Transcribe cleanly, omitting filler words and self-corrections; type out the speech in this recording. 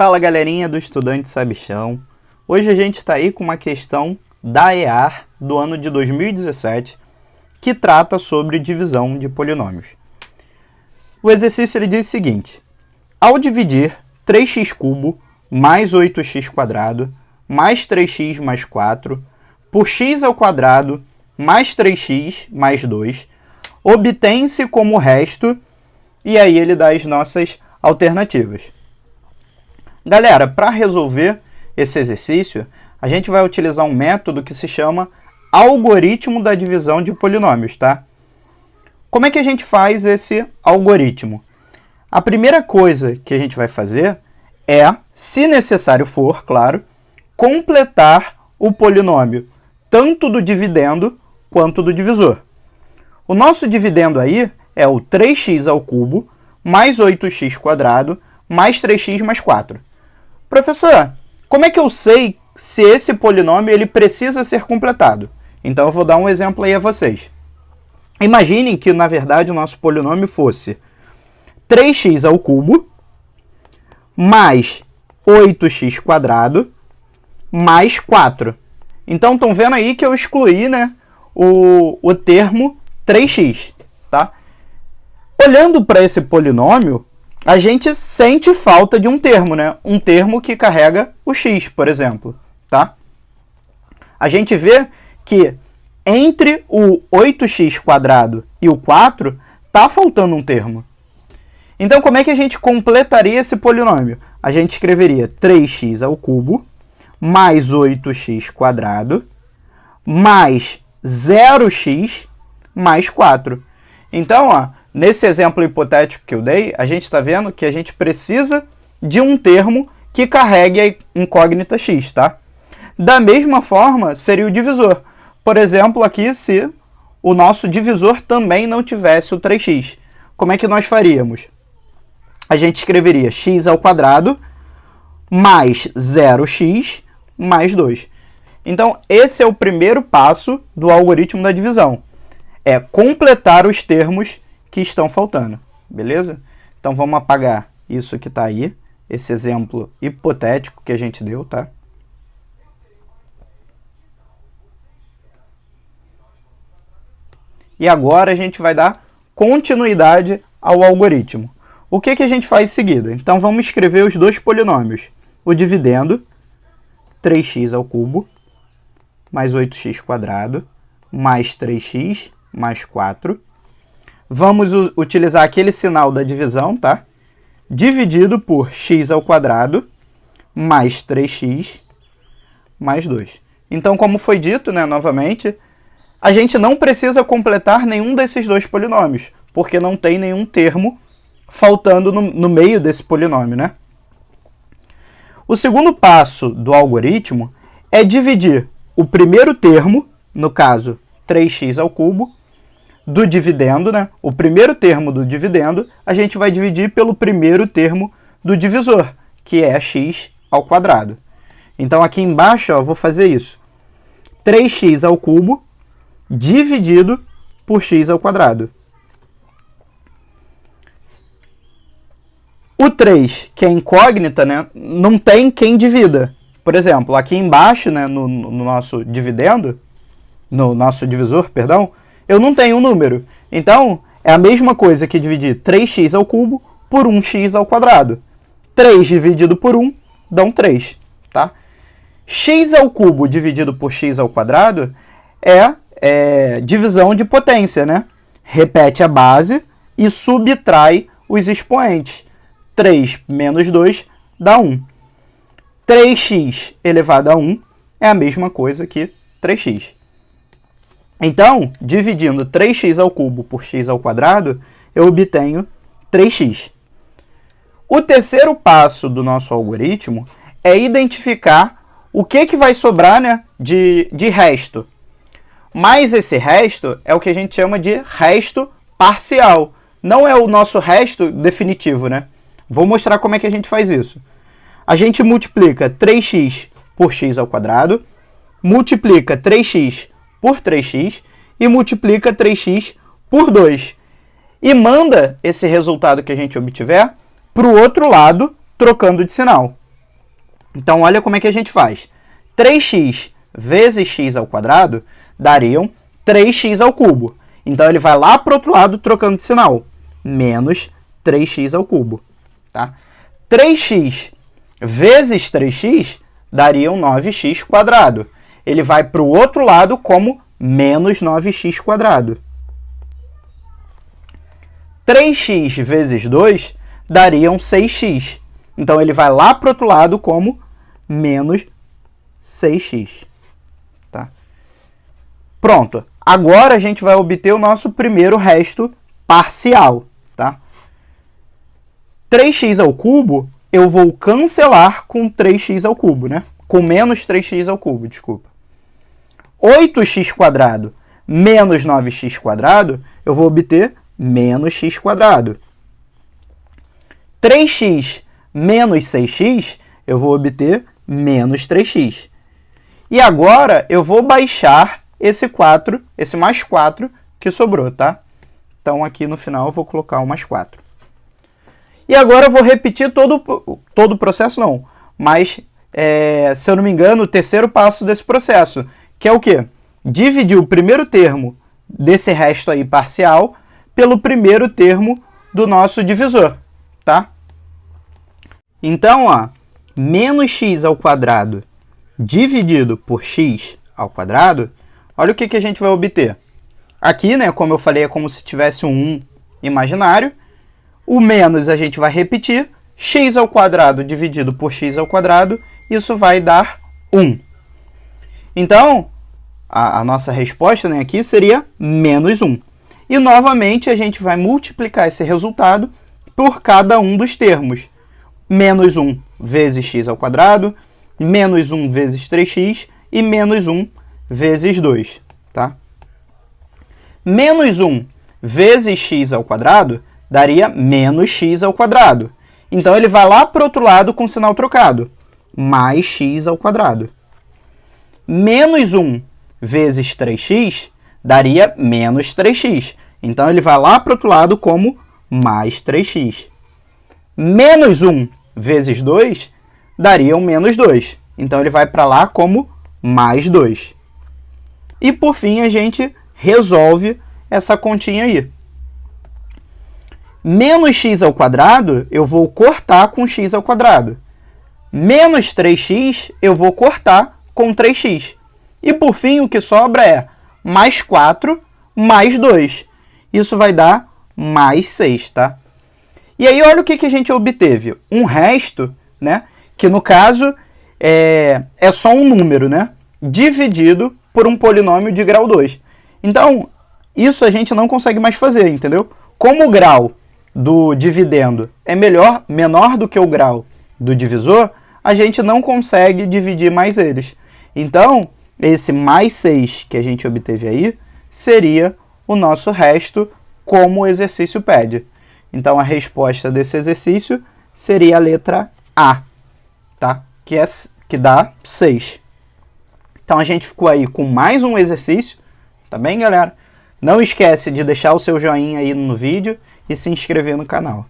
Fala galerinha do Estudante Sabichão. Hoje a gente está aí com uma questão da EAR do ano de 2017 que trata sobre divisão de polinômios. O exercício ele diz o seguinte: ao dividir 3x³ mais 8x² mais 3x mais 4 por x² mais 3x mais 2, obtém-se como resto, e aí ele dá as nossas alternativas. Galera, para resolver esse exercício, a gente vai utilizar um método que se chama algoritmo da divisão de polinômios, tá? Como é que a gente faz esse algoritmo? A primeira coisa que a gente vai fazer é, se necessário for, claro, completar o polinômio tanto do dividendo quanto do divisor. O nosso dividendo aí é o 3x³ mais 8x² mais 3x mais 4. Professor, como é que eu sei se esse polinômio ele precisa ser completado? Então eu vou dar um exemplo aí a vocês. Imaginem que, na verdade, o nosso polinômio fosse 3x³ mais 8x² mais 4. Então, estão vendo aí que eu excluí, né, o termo 3x, tá? Olhando para esse polinômio, a gente sente falta de um termo, né? Um termo que carrega o x, por exemplo, tá? A gente vê que entre o 8x² e o 4 tá faltando um termo. Então, como é que a gente completaria esse polinômio? A gente escreveria 3x³ mais 8x² mais 0x mais 4. Então, ó, nesse exemplo hipotético que eu dei, a gente está vendo que a gente precisa de um termo que carregue a incógnita x, tá? Da mesma forma, seria o divisor. Por exemplo, aqui, se o nosso divisor também não tivesse o 3x, como é que nós faríamos? A gente escreveria x² mais 0x mais 2. Então, esse é o primeiro passo do algoritmo da divisão. É completar os termos que estão faltando, beleza? Então, vamos apagar isso que está aí, esse exemplo hipotético que a gente deu, tá? E agora a gente vai dar continuidade ao algoritmo. O que a gente faz em seguida? Então, vamos escrever os dois polinômios. O dividendo, 3x³ mais 8x² mais 3x mais 4. Vamos utilizar aquele sinal da divisão, tá? Dividido por x² mais 3x mais 2. Então, como foi dito, né, novamente, a gente não precisa completar nenhum desses dois polinômios, porque não tem nenhum termo faltando no meio desse polinômio, né? O segundo passo do algoritmo é dividir o primeiro termo, no caso 3x³ do dividendo, né? O primeiro termo do dividendo, a gente vai dividir pelo primeiro termo do divisor, que é x². Então, aqui embaixo, ó, eu vou fazer isso. 3x³ dividido por x². O 3, que é incógnita, né, não tem quem divida. Por exemplo, aqui embaixo, né, no nosso dividendo, no nosso divisor, perdão, eu não tenho um número. Então, é a mesma coisa que dividir 3x³ por 1x². 3 dividido por 1 dá um 3, tá? x³ dividido por x² é divisão de potência, né? Repete a base e subtrai os expoentes. 3 menos 2 dá 1. 3x elevado a 1 é a mesma coisa que 3x. Então, dividindo 3x³ por x², eu obtenho 3x. O terceiro passo do nosso algoritmo é identificar o que vai sobrar, né, de resto. Mas esse resto é o que a gente chama de resto parcial. Não é o nosso resto definitivo, né? Vou mostrar como é que a gente faz isso. A gente multiplica 3x por x², multiplica 3x por 3x e multiplica 3x por 2. E manda esse resultado que a gente obtiver para o outro lado, trocando de sinal. Então, olha como é que a gente faz. 3x vezes x ao quadrado dariam 3x ao cubo. Então, ele vai lá para o outro lado trocando de sinal. Menos 3x ao cubo. Tá? 3x vezes 3x dariam 9x quadrado. Ele vai para o outro lado como menos 9x quadrado. 3x vezes 2 dariam 6x. Então, ele vai lá para o outro lado como menos 6x. Tá? Pronto. Agora, a gente vai obter o nosso primeiro resto parcial. Tá? 3x ao cubo, eu vou cancelar com 3x ao cubo, né? Com menos 3x ao cubo, desculpa. 8x quadrado menos 9x quadrado, eu vou obter menos x quadrado. 3x menos 6x, eu vou obter menos 3x. E agora, eu vou baixar esse mais 4 que sobrou, tá? Então, aqui no final, eu vou colocar o mais 4. E agora, eu vou repetir todo o processo, não. Mas, se eu não me engano, o terceiro passo desse processo, que é o quê? Dividir o primeiro termo desse resto aí parcial pelo primeiro termo do nosso divisor, tá? Então, ó, menos x ao quadrado dividido por x ao quadrado, olha o que a gente vai obter. Aqui, né, como eu falei, é como se tivesse um 1 imaginário. O menos a gente vai repetir. X ao quadrado dividido por x ao quadrado, isso vai dar 1. Então, a nossa resposta, né, aqui seria menos 1. E, novamente, a gente vai multiplicar esse resultado por cada um dos termos. Menos 1 vezes x ao quadrado, menos 1 vezes 3x e menos 1 vezes 2. Tá? Menos 1 vezes x ao quadrado daria menos x ao quadrado. Então, ele vai lá para o outro lado com o sinal trocado. Mais x ao quadrado. Menos 1 vezes 3x daria menos 3x. Então, ele vai lá para o outro lado como mais 3x. Menos 1 vezes 2 daria um menos 2. Então, ele vai para lá como mais 2. E, por fim, a gente resolve essa continha aí. Menos x ao quadrado, eu vou cortar com x ao quadrado. Menos 3x, eu vou cortar com 3x. E, por fim, o que sobra é mais 4 mais 2. Isso vai dar mais 6, tá? E aí, olha o que a gente obteve. Um resto, né? Que, no caso, é só um número, né? Dividido por um polinômio de grau 2. Então, isso a gente não consegue mais fazer, entendeu? Como o grau do dividendo é menor do que o grau do divisor, a gente não consegue dividir mais eles. Então, esse mais 6 que a gente obteve aí seria o nosso resto, como o exercício pede. Então, a resposta desse exercício seria a letra A, tá? Que dá 6. Então, a gente ficou aí com mais um exercício, tá bem, galera? Não esquece de deixar o seu joinha aí no vídeo e se inscrever no canal.